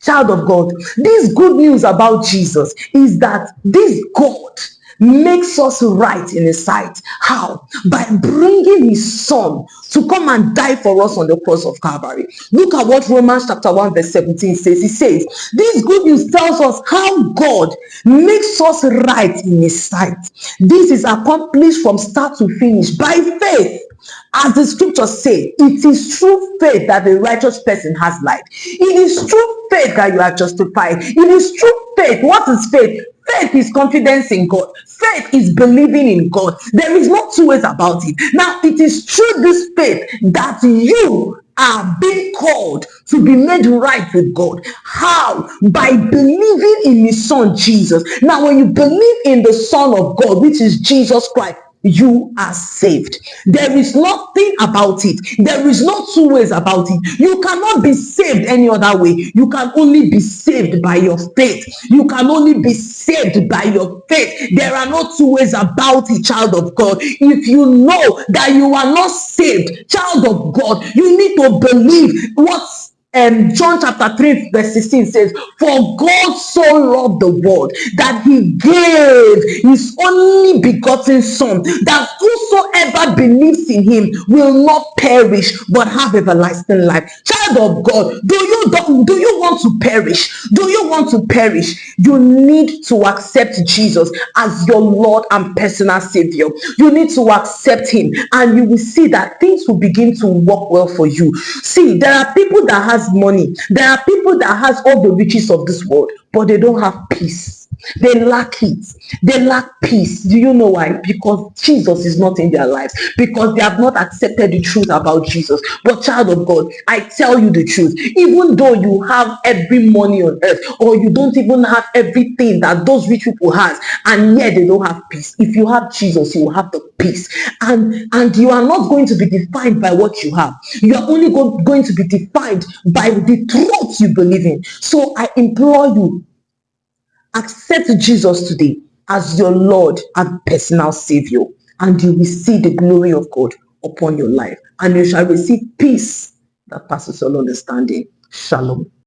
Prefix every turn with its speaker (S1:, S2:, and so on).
S1: Child of God, this good news about Jesus is that this God makes us right in his sight. How? By bringing his son to come and die for us on the cross of Calvary. Look at what Romans chapter 1 verse 17 says. It says, this good news tells us how God makes us right in his sight. This is accomplished from start to finish by faith. As the scriptures say, it is through faith that the righteous person has life. It is through faith that you are justified. It is through faith. What is faith? Faith is confidence in God. Faith is believing in God. There is no two ways about it. Now, it is through this faith that you are being called to be made right with God. How? By believing in his son Jesus. Now, when you believe in the Son of God, which is Jesus Christ, you are saved. There is nothing about it. There is no two ways about it. You cannot be saved any other way. You can only be saved by your faith. You can only be saved by your faith. There are no two ways about it, child of God. If you know that you are not saved, child of God, you need to believe what John chapter 3 verse 16 says, for God so loved the world that he gave his only begotten son, that whosoever believes in him will not perish but have everlasting life. Child of God, do you want to perish? Do you want to perish? You need to accept Jesus as your Lord and personal Savior. You need to accept him, and you will see that things will begin to work well for you. See, there are people that has money. There are people that has all the riches of this world, but they don't have peace. They lack it. They lack peace. Do you know why? Because Jesus is not in their lives. Because they have not accepted the truth about Jesus. But child of God, I tell you the truth. Even though you have every money on earth, or you don't even have everything that those rich people has, and yet they don't have peace. If you have Jesus, you will have the peace. And you are not going to be defined by what you have. You are only going to be defined by the truth you believe in. So I implore you, accept Jesus today as your Lord and personal Savior, and you will see the glory of God upon your life, and you shall receive peace that passes all understanding. Shalom.